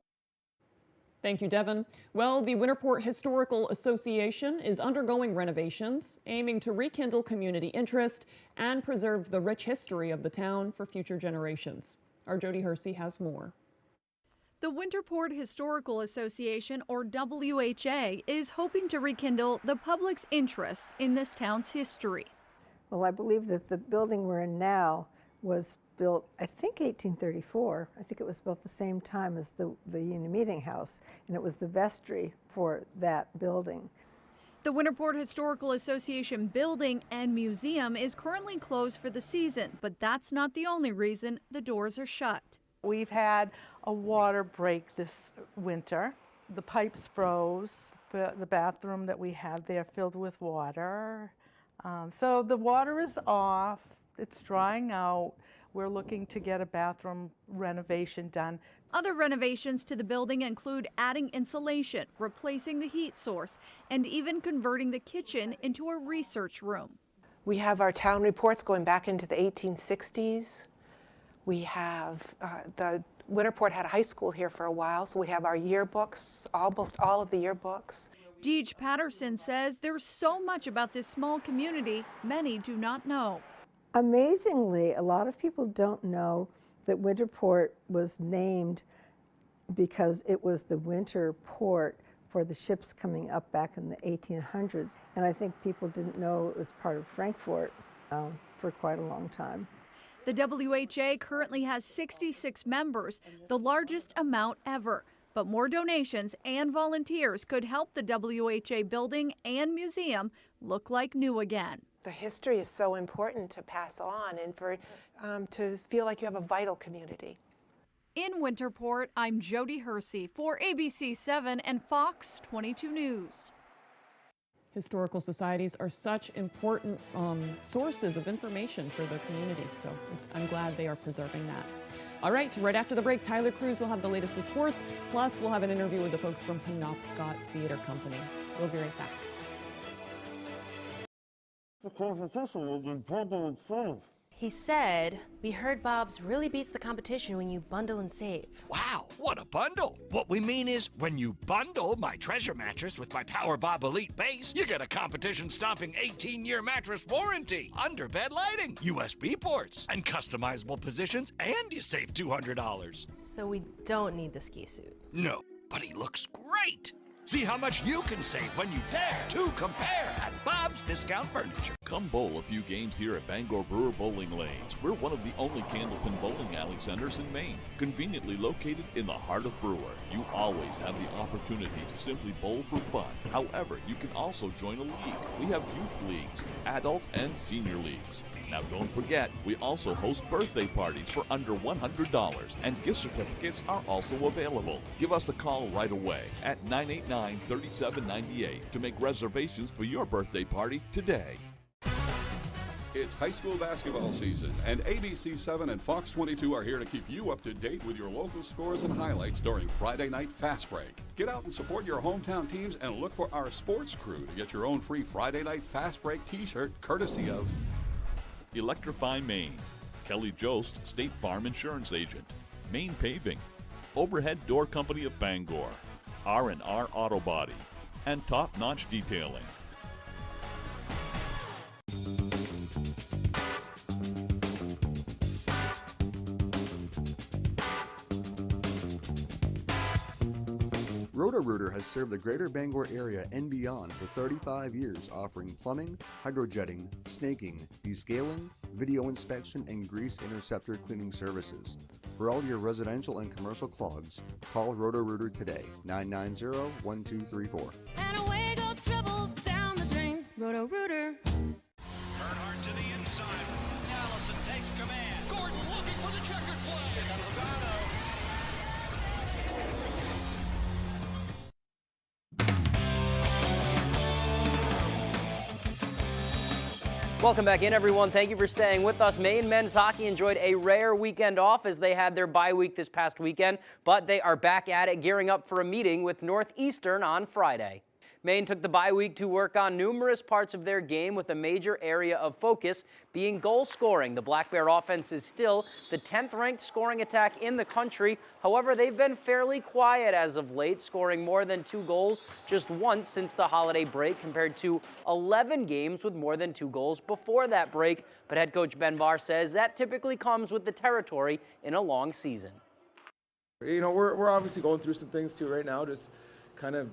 Thank you, Devin. Well, the Winterport Historical Association is undergoing renovations, aiming to rekindle community interest and preserve the rich history of the town for future generations. Our Jody Hersey has more. The Winterport Historical Association, or WHA, is hoping to rekindle the public's interest in this town's history. Well, I believe that the building we're in now was built, I think, 1834. I think it was built the same time as the Union Meeting House, and it was the vestry for that building. The Winterport Historical Association building and museum is currently closed for the season, but that's not the only reason the doors are shut. We've had a water break this winter. The pipes froze. The bathroom that we have there filled with water. So the water is off. It's drying out. We're looking to get a bathroom renovation done. Other renovations to the building include adding insulation, replacing the heat source, and even converting the kitchen into a research room. We have our town reports going back into the 1860s. We have the Winterport had a high school here for a while, so we have our yearbooks, almost all of the yearbooks. Deej Patterson says there's so much about this small community many do not know. Amazingly, a lot of people don't know that Winterport was named because it was the winter port for the ships coming up back in the 1800s. And I think people didn't know it was part of Frankfurt for quite a long time. The WHA currently has 66 members, the largest amount ever. But more donations and volunteers could help the WHA building and museum look like new again. The history is so important to pass on and for to feel like you have a vital community. In Winterport, I'm Jody Hersey for ABC 7 and Fox 22 News. Historical societies are such important sources of information for the community, so I'm glad they are preserving that. All right, right after the break, Tyler Cruz will have the latest with sports, plus we'll have an interview with the folks from Penobscot Theater Company. We'll be right back. The competition will be bundle and save. He said, we heard Bob's really beats the competition when you bundle and save. Wow, what a bundle! What we mean is, when you bundle my treasure mattress with my Power Bob Elite base, you get a competition-stomping 18-year mattress warranty, underbed lighting, USB ports, and customizable positions, and you save $200. So we don't need the ski suit. No, but he looks great! See how much you can save when you dare to compare at Bob's Discount Furniture. Come bowl a few games here at Bangor Brewer Bowling Lanes. We're one of the only Candlepin bowling alley centers in Maine, conveniently located in the heart of Brewer. You always have the opportunity to simply bowl for fun. However, you can also join a league. We have youth leagues, adult and senior leagues. Now don't forget, we also host birthday parties for under $100, and gift certificates are also available. Give us a call right away at 989-3798 to make reservations for your birthday party today. It's high school basketball season, and ABC 7 and Fox 22 are here to keep you up to date with your local scores and highlights during Friday Night Fast Break. Get out and support your hometown teams and look for our sports crew to get your own free Friday Night Fast Break t-shirt courtesy of Electrify Maine, Kelly Jost, State Farm Insurance Agent, Maine Paving, Overhead Door Company of Bangor, R&R Auto Body, and Top Notch Detailing. Roto-Rooter has served the greater Bangor area and beyond for 35 years, offering plumbing, hydrojetting, snaking, descaling, video inspection, and grease interceptor cleaning services. For all your residential and commercial clogs, call Roto-Rooter today, 990-1234. And away go troubles down the drain. Roto-Rooter. Earnhardt to the inside. Allison takes command. Gordon looking for the checkered flag. Here comes Logano. Welcome back in, everyone. Thank you for staying with us. Maine men's hockey enjoyed a rare weekend off as they had their bye week this past weekend, but they are back at it, gearing up for a meeting with Northeastern on Friday. Maine took the bye week to work on numerous parts of their game, with a major area of focus being goal scoring. The Black Bear offense is still the 10th-ranked scoring attack in the country. However, they've been fairly quiet as of late, scoring more than 2 goals just once since the holiday break, compared to 11 games with more than 2 goals before that break. But head coach Ben Barr says that typically comes with the territory in a long season. You know, we're obviously going through some things too right now, just kind of,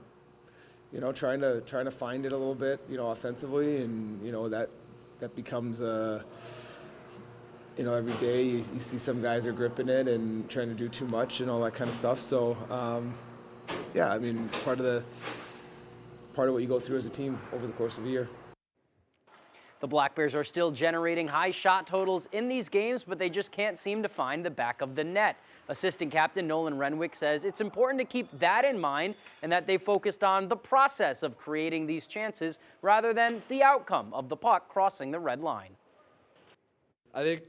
you know, trying to find it a little bit, you know, offensively, and you know that becomes you know, every day you see some guys are gripping it and trying to do too much and all that kind of stuff. So yeah, I mean, it's part of what you go through as a team over the course of a year. The Black Bears are still generating high shot totals in these games, but they just can't seem to find the back of the net. Assistant captain Nolan Renwick says it's important to keep that in mind and that they focused on the process of creating these chances rather than the outcome of the puck crossing the red line. I think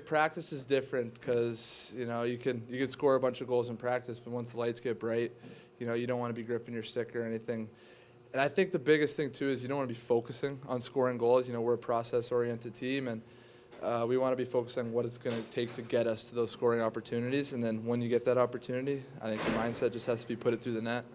practice is different because, you know, you can score a bunch of goals in practice, but once the lights get bright, you know, you don't want to be gripping your stick or anything. And I think the biggest thing, too, is you don't want to be focusing on scoring goals. You know, we're a process-oriented team, and we want to be focused on what it's going to take to get us to those scoring opportunities. And then when you get that opportunity, I think the mindset just has to be put it through the net.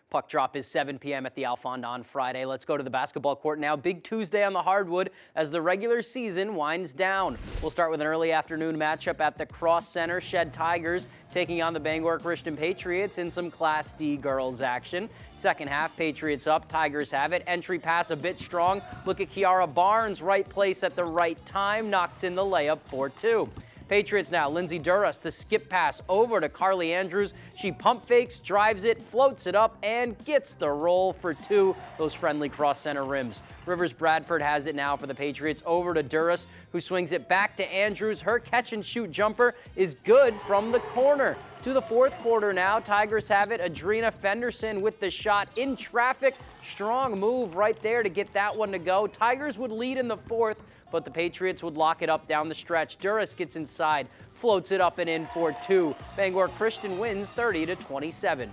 Puck drop is 7 p.m. at the Alfond on Friday. Let's go to the basketball court now. Big Tuesday on the hardwood as the regular season winds down. We'll start with an early afternoon matchup at the Cross Center. Shed Tigers taking on the Bangor Christian Patriots in some Class D girls action. Second half, Patriots up, Tigers have it. Entry pass a bit strong. Look at Kiara Barnes, right place at the right time, knocks in the layup for 2. Patriots now, Lindsay Duras, the skip pass over to Carly Andrews. She pump fakes, drives it, floats it up, and gets the roll for 2. Those friendly cross-center rims. Rivers Bradford has it now for the Patriots, over to Duras, who swings it back to Andrews. Her catch-and-shoot jumper is good from the corner. To the fourth quarter now, Tigers have it. Adrina Fenderson with the shot in traffic. Strong move right there to get that one to go. Tigers would lead in the fourth, but the Patriots would lock it up down the stretch. Duras gets inside, floats it up and in for 2. Bangor Christian wins 30-27.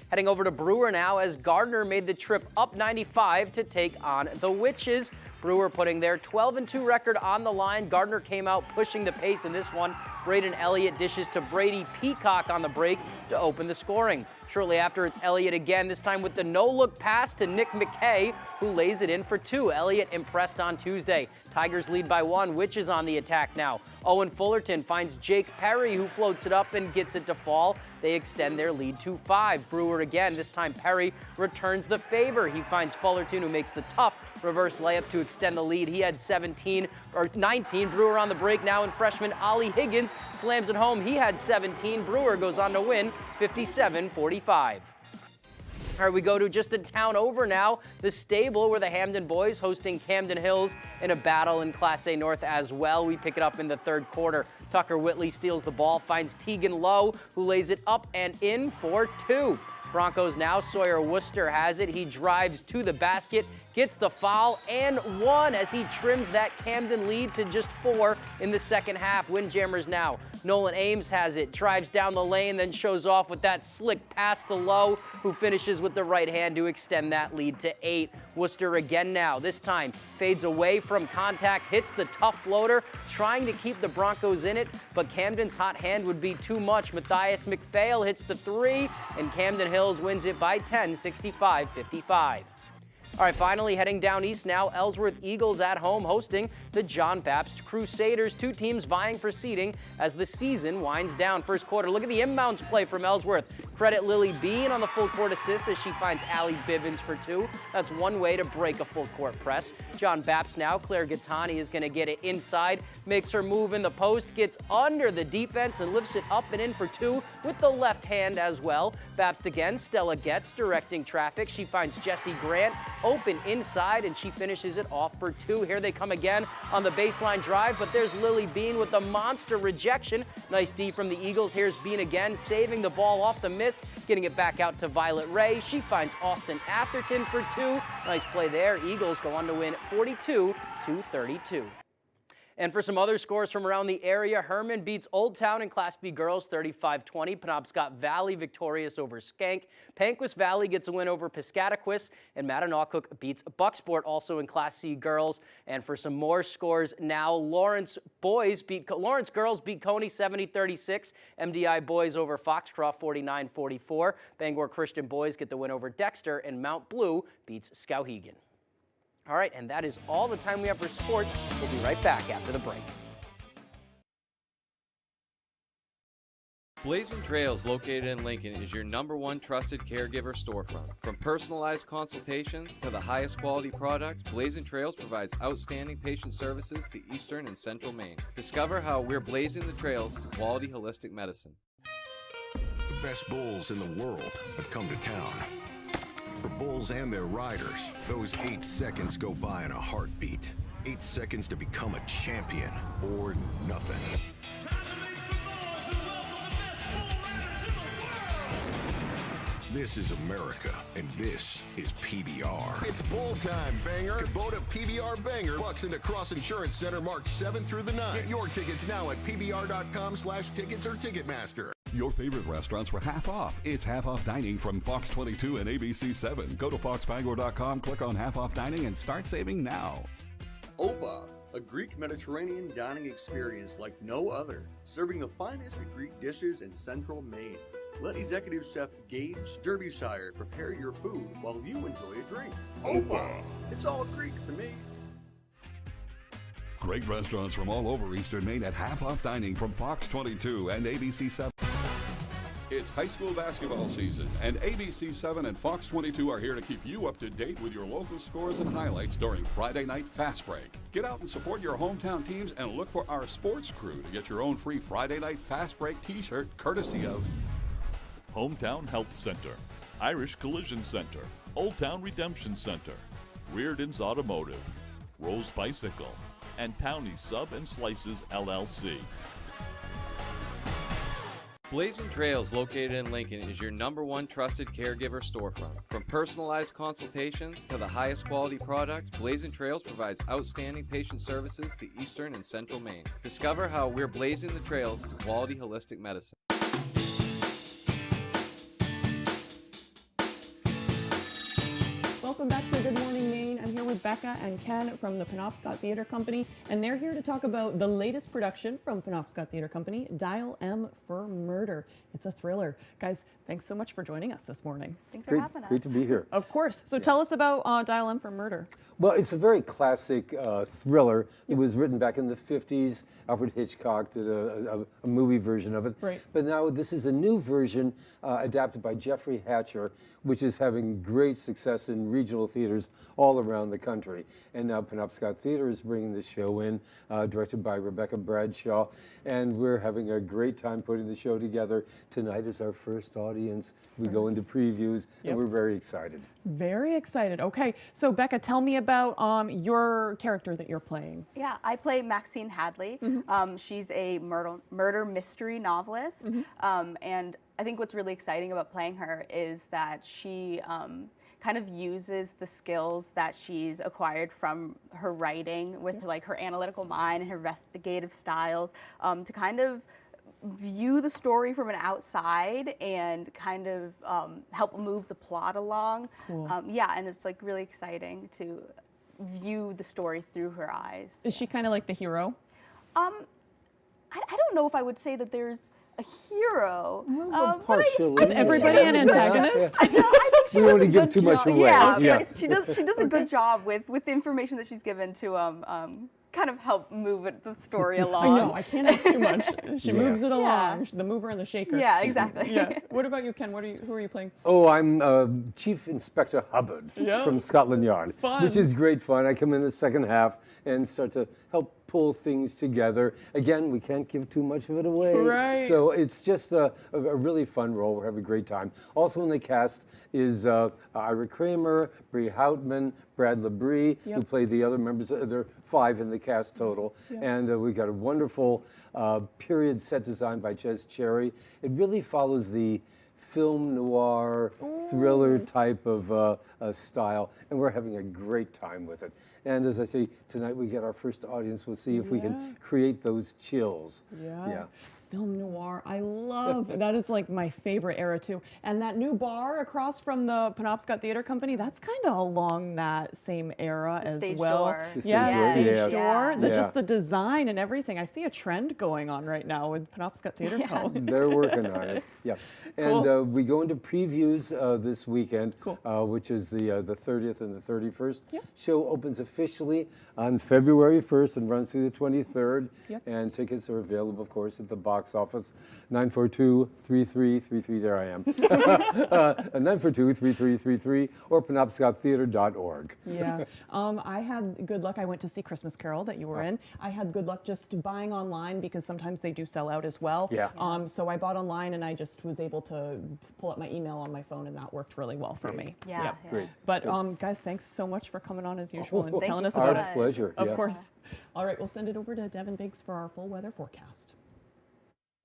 Heading over to Brewer now as Gardner made the trip up 95 to take on the Witches. Brewer putting their 12-2 record on the line. Gardner came out pushing the pace in this one. Braden Elliott dishes to Brady Peacock on the break to open the scoring. Shortly after, it's Elliott again, this time with the no-look pass to Nick McKay, who lays it in for 2. Elliott impressed on Tuesday. Tigers lead by 1, Witches on the attack now. Owen Fullerton finds Jake Perry, who floats it up and gets it to fall. They extend their lead to 5. Brewer again, this time Perry returns the favor. He finds Fullerton, who makes the tough reverse layup to extend the lead. He had 19. Brewer on the break now, and freshman Ollie Higgins slams it home. He had 17. Brewer goes on to win 57-45. All right, we go to just a town over now, the Stable, where the Hamden boys hosting Camden Hills in a battle in Class A North as well. We pick it up in the third quarter. Tucker Whitley steals the ball, finds Tegan Lowe, who lays it up and in for 2. Broncos now. Sawyer Worcester has it. He drives to the basket, gets the foul, and one as he trims that Camden lead to just 4 in the second half. Windjammers now. Nolan Ames has it, drives down the lane, then shows off with that slick pass to Lowe, who finishes with the right hand to extend that lead to 8. Worcester again now. This time fades away from contact, hits the tough floater, trying to keep the Broncos in it, but Camden's hot hand would be too much. Matthias McPhail hits the 3, and Camden Hills wins it by 10, 65-55. All right, finally heading down east now, Ellsworth Eagles at home hosting the John Baptist Crusaders. 2 teams vying for seeding as the season winds down. First quarter, look at the inbounds play from Ellsworth. Credit Lily Bean on the full court assist as she finds Allie Bivens for 2. That's one way to break a full court press. John Baptist now, Claire Gattani is going to get it inside, makes her move in the post, gets under the defense and lifts it up and in for 2 with the left hand as well. Baptist again, Stella Getz directing traffic. She finds Jessie Grant open inside, and she finishes it off for 2. Here they come again on the baseline drive, but there's Lily Bean with the monster rejection. Nice D from the Eagles. Here's Bean again, saving the ball off the miss, getting it back out to Violet Ray. She finds Austin Atherton for 2. Nice play there. Eagles go on to win 42-32. And for some other scores from around the area, Herman beats Old Town in Class B girls 35-20. Penobscot Valley victorious over Skank. Panquist Valley gets a win over Piscataquis. And Mattanocook beats Bucksport also in Class C girls. And for some more scores now, Lawrence girls beat Coney 70-36. MDI boys over Foxcroft 49-44. Bangor Christian boys get the win over Dexter. And Mount Blue beats Skowhegan. All right, and that is all the time we have for sports. We'll be right back after the break. Blazing Trails, located in Lincoln, is your #1 trusted caregiver storefront. From personalized consultations to the highest quality product, Blazing Trails provides outstanding patient services to Eastern and Central Maine. Discover how we're blazing the trails to quality holistic medicine. The best bulls in the world have come to town. For bulls and their riders, those 8 seconds go by in a heartbeat. 8 seconds to become a champion, or nothing. This is America, and this is PBR. It's bull time, Banger. Kubota PBR Banger. Bucks into Cross Insurance Center March 7th through the 9th. Get your tickets now at pbr.com/tickets or Ticketmaster. Your favorite restaurants were half off. It's half off dining from Fox 22 and ABC 7. Go to foxbangor.com, click on half off dining, and start saving now. Opa, a Greek Mediterranean dining experience like no other, serving the finest of Greek dishes in central Maine. Let Executive Chef Gage Derbyshire prepare your food while you enjoy a drink. Opa, it's all Greek to me. Great restaurants from all over Eastern Maine at half off dining from Fox 22 and ABC 7. It's high school basketball season, and ABC 7 and Fox 22 are here to keep you up to date with your local scores and highlights during Friday Night Fast Break. Get out and support your hometown teams and look for our sports crew to get your own free Friday Night Fast Break t-shirt courtesy of Hometown Health Center, Irish Collision Center, Old Town Redemption Center, Reardon's Automotive, Rose Bicycle, and Townie Sub and Slices LLC. Blazing Trails, located in Lincoln, is your #1 trusted caregiver storefront. From personalized consultations to the highest quality product, Blazing Trails provides outstanding patient services to Eastern and Central Maine. Discover how we're blazing the trails to quality holistic medicine. Welcome back to Good Morning Maine. I'm here with Becca and Ken from the Penobscot Theatre Company, and they're here to talk about the latest production from Penobscot Theatre Company, Dial M for Murder. It's a thriller. Guys, thanks so much for joining us this morning. Thanks for having us. Great to be here. Of course. So tell us about Dial M for Murder. Well, it's a very classic thriller. It was written back in the 50s. Alfred Hitchcock did a movie version of it. Right. But now this is a new version adapted by Jeffrey Hatcher, which is having great success in regional theaters all around the country. And now Penobscot Theatre is bringing the show in, directed by Rebecca Bradshaw. And we're having a great time putting the show together. Tonight is our first audience. We go into previews, and we're very excited. Very excited. Okay, so Becca, tell me about your character that you're playing. Yeah, I play Maxine Hadley. She's a murder mystery novelist, and I think what's really exciting about playing her is that she kind of uses the skills that she's acquired from her writing with like her analytical mind and her investigative styles to kind of view the story from an outside and kind of help move the plot along. Cool. Yeah, and it's like really exciting to view the story through her eyes. Is she kind of like the hero? I don't know if I would say that there's a hero. Partially. Is everybody an antagonist? I think she We does don't a want to give good too much job. away. Yeah, but she does a good job with the information that she's given to kind of help move the story along. I know, I can't ask too much. She moves it along, the mover and the shaker. Yeah, exactly. Yeah. What about you, Ken? Who are you playing? Oh, I'm Chief Inspector Hubbard from Scotland Yard, Fun. which is great fun. I come in the second half and start to help pull things together. Again, we can't give too much of it away. Right. So it's just a really fun role. We're having a great time. Also in the cast is Ira Kramer, Bree Houtman, Brad Labrie, who play the other members. There are 5 in the cast total. And we got a wonderful period set design by Jez Cherry. It really follows the film noir thriller type of style, and we're having a great time with it. And as I say, tonight we get our first audience. We'll see if we can create those chills. Yeah. Film noir, I love. That is like my favorite era too. And that new bar across from the Penobscot Theater Company, that's kind of along that same era as well. Yeah, stage door. Just the design and everything. I see a trend going on right now with Penobscot Theater Co. They're working on it. Yeah. And we go into previews this weekend, which is the 30th and the 31st. Show opens officially on February 1st and runs through the 23rd. And tickets are available, of course, at the box office, 942-3333, there I am, 942-3333, or penobscottheater.org. Yeah, I had good luck. I went to see Christmas Carol that you were in. I had good luck just buying online because sometimes they do sell out as well. So I bought online and I just was able to pull up my email on my phone, and that worked really well for me. Great. But guys, thanks so much for coming on as usual and telling us our about it. pleasure. Of course. All right, we'll send it over to Devin Biggs for our full weather forecast.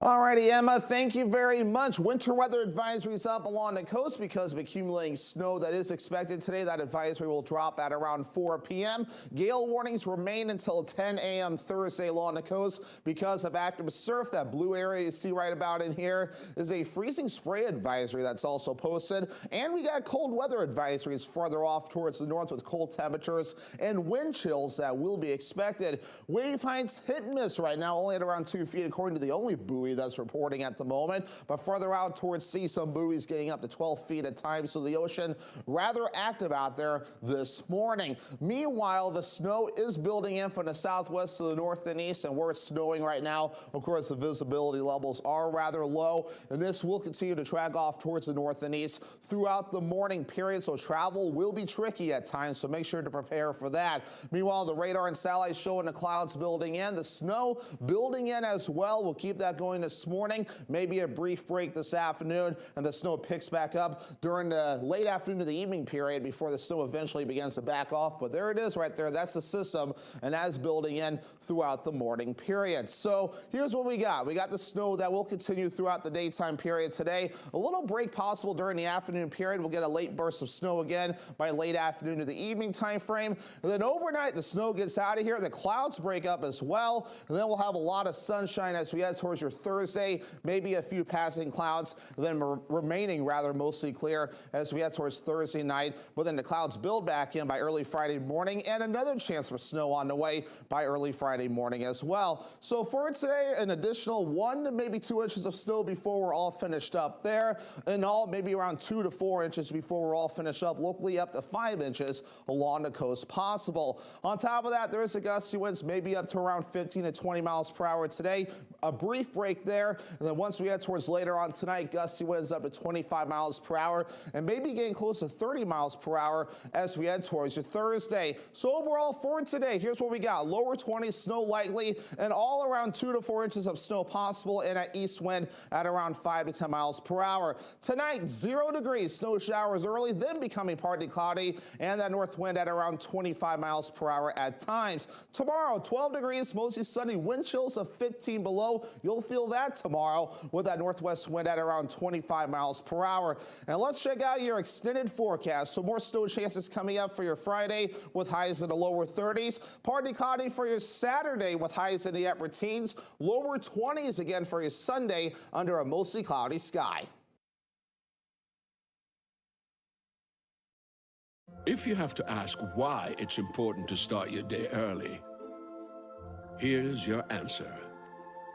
Alrighty, Emma, thank you very much. Winter weather advisories up along the coast because of accumulating snow that is expected today. That advisory will drop at around 4 p.m. Gale warnings remain until 10 a.m. Thursday along the coast because of active surf. That blue area you see right about in here is a freezing spray advisory that's also posted. And we got cold weather advisories farther off towards the north with cold temperatures and wind chills that will be expected. Wave heights hit and miss right now, only at around 2 feet according to the only buoy that's reporting at the moment, but farther out towards sea, some buoys getting up to 12 feet at times, so the ocean rather active out there this morning. Meanwhile, the snow is building in from the southwest to the north and east, and where it's snowing right now, of course, the visibility levels are rather low, and this will continue to track off towards the north and east throughout the morning period, so travel will be tricky at times, so make sure to prepare for that. Meanwhile, the radar and satellite showing the clouds building in, the snow building in as well. We'll keep that going this morning, maybe a brief break this afternoon, and the snow picks back up during the late afternoon to the evening period before the snow eventually begins to back off. But there it is right there. That's the system, and that is building in throughout the morning period. So here's what we got. We got the snow that will continue throughout the daytime period today. A little break possible during the afternoon period. We'll get a late burst of snow again by late afternoon to the evening time frame. And then overnight, the snow gets out of here. The clouds break up as well. And then we'll have a lot of sunshine as we head towards your Thursday, maybe a few passing clouds, then remaining rather mostly clear as we head towards Thursday night. But then the clouds build back in by early Friday morning, and another chance for snow on the way by early Friday morning as well. So for today, an additional 1 to maybe 2 inches of snow before we're all finished up there. In all, maybe around 2 to 4 inches before we're all finished up, locally up to 5 inches along the coast possible. On top of that, there is a gusty winds, maybe up to around 15 to 20 miles per hour today. A brief break right there. And then once we head towards later on tonight, gusty winds up to 25 miles per hour and maybe getting close to 30 miles per hour as we head towards your Thursday. So overall for today, here's what we got. Lower 20s, snow likely, and all around 2 to 4 inches of snow possible, and an east wind at around 5 to 10 miles per hour. Tonight, 0 degrees, snow showers early, then becoming partly cloudy, and that north wind at around 25 miles per hour at times. Tomorrow, 12 degrees, mostly sunny, wind chills of 15 below. You'll feel that tomorrow with that northwest wind at around 25 miles per hour. And let's check out your extended forecast. So more snow chances coming up for your Friday with highs in the lower 30s. Partly cloudy for your Saturday with highs in the upper teens. Lower 20s again for your Sunday under a mostly cloudy sky. If you have to ask why it's important to start your day early, here's your answer.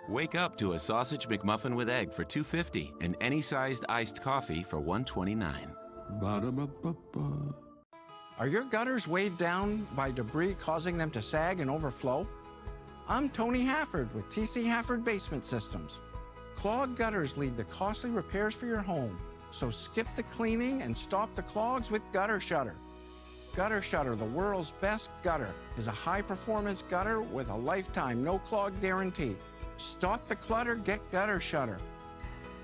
Wake up to a sausage McMuffin with egg for $2.50 and any sized iced coffee for $1.29. Ba-da-ba-ba-ba. Are your gutters weighed down by debris causing them to sag and overflow? I'm Tony Hafford with TC Hafford Basement Systems. Clogged gutters lead to costly repairs for your home, so skip the cleaning and stop the clogs with Gutter Shutter. Gutter Shutter, the world's best gutter, is a high-performance gutter with a lifetime no-clog guarantee. Stop the clutter, get Gutter Shutter.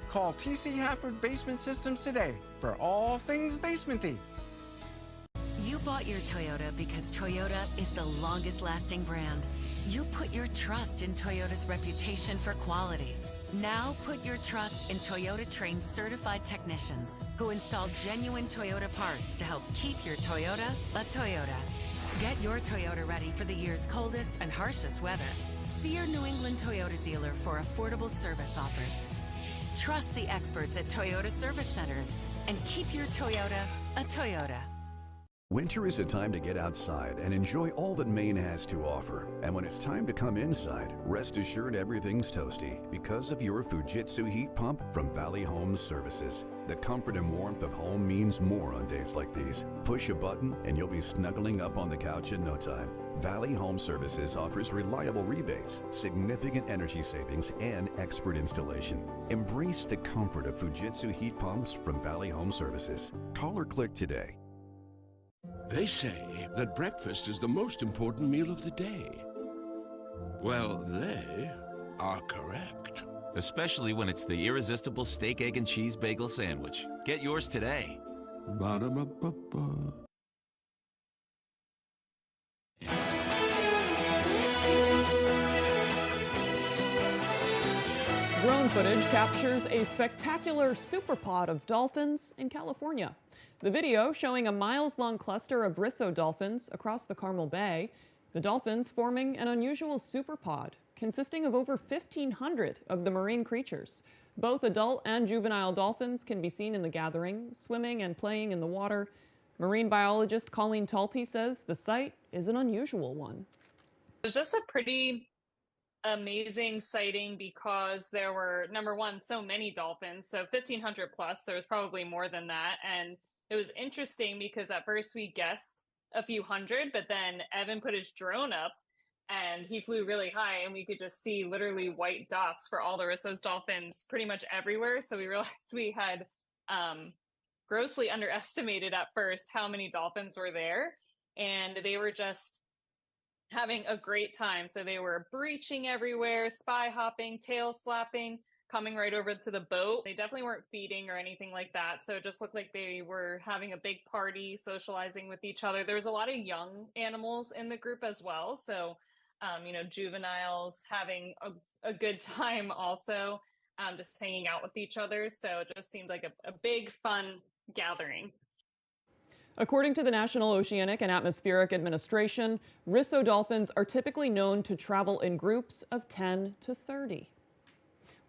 Call TC Hafford Basement Systems today for all things basementy. You bought your Toyota because Toyota is the longest-lasting brand. You put your trust in Toyota's reputation for quality. Now put your trust in Toyota-trained certified technicians who install genuine Toyota parts to help keep your Toyota a Toyota. Get your Toyota ready for the year's coldest and harshest weather. See your New England Toyota dealer for affordable service offers. Trust the experts at Toyota Service Centers and keep your Toyota a Toyota. Winter is a time to get outside and enjoy all that Maine has to offer. And when it's time to come inside, rest assured everything's toasty because of your Fujitsu heat pump from Valley Home Services. The comfort and warmth of home means more on days like these. Push a button and you'll be snuggling up on the couch in no time. Valley Home Services offers reliable rebates, significant energy savings, and expert installation. Embrace the comfort of Fujitsu heat pumps from Valley Home Services. Call or click today. They say that breakfast is the most important meal of the day. Well, they are correct. Especially when it's the irresistible steak, egg, and cheese bagel sandwich. Get yours today. Ba-da-ba-ba-ba. Drone footage captures a spectacular superpod of dolphins in California. The video showing a miles-long cluster of Risso dolphins across the Carmel Bay. The dolphins forming an unusual superpod consisting of over 1,500 of the marine creatures. Both adult and juvenile dolphins can be seen in the gathering, swimming and playing in the water. Marine biologist Colleen Talty says the sight is an unusual one. It was just a pretty amazing sighting because there were, number one, so many dolphins, so 1,500 plus. There was probably more than that, and it was interesting because at first we guessed a few hundred, but then Evan put his drone up and he flew really high and we could just see literally white dots for all the Risso's dolphins pretty much everywhere. So we realized we had grossly underestimated at first how many dolphins were there, and they were just having a great time. So they were breaching everywhere, spy hopping, tail slapping, coming right over to the boat. They definitely weren't feeding or anything like that. So it just looked like they were having a big party, socializing with each other. There was a lot of young animals in the group as well. So, juveniles having a good time also, just hanging out with each other. So it just seemed like a big, fun gathering. According to the National Oceanic and Atmospheric Administration, Risso dolphins are typically known to travel in groups of 10 to 30.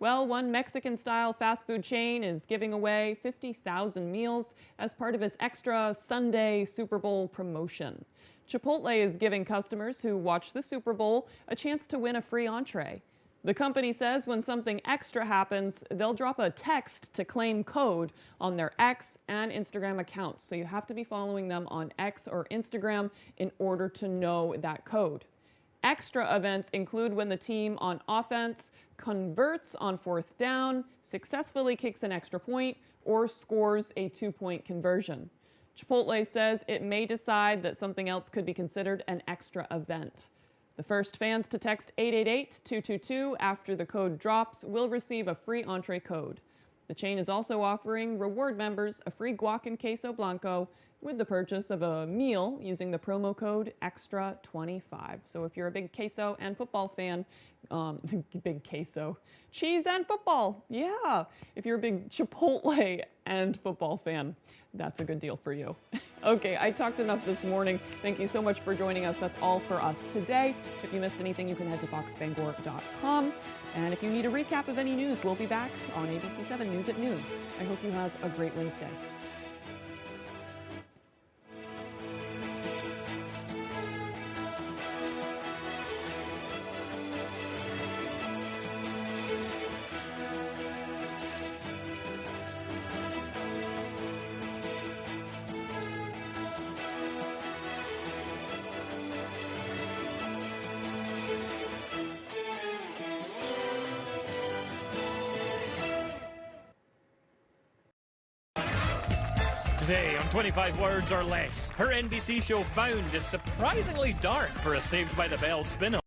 Well, one Mexican-style fast food chain is giving away 50,000 meals as part of its extra Sunday Super Bowl promotion. Chipotle is giving customers who watch the Super Bowl a chance to win a free entree. The company says when something extra happens, they'll drop a text to claim code on their X and Instagram accounts. So you have to be following them on X or Instagram in order to know that code. Extra events include when the team on offense converts on 4th down, successfully kicks an extra point, or scores a 2-point conversion. Chipotle says it may decide that something else could be considered an extra event. The first fans to text 888-222 after the code drops will receive a free entree code. The chain is also offering reward members a free guac and queso blanco with the purchase of a meal using the promo code EXTRA25. So if you're a big queso and football fan, big queso, cheese and football, yeah. If you're a big Chipotle and football fan, that's a good deal for you. Okay, I talked enough this morning. Thank you so much for joining us. That's all for us today. If you missed anything, you can head to foxbangor.com. And if you need a recap of any news, we'll be back on ABC 7 News at noon. I hope you have a great Wednesday. Today on 25 Words or Less, her NBC show Found is surprisingly dark for a Saved by the Bell spin-off.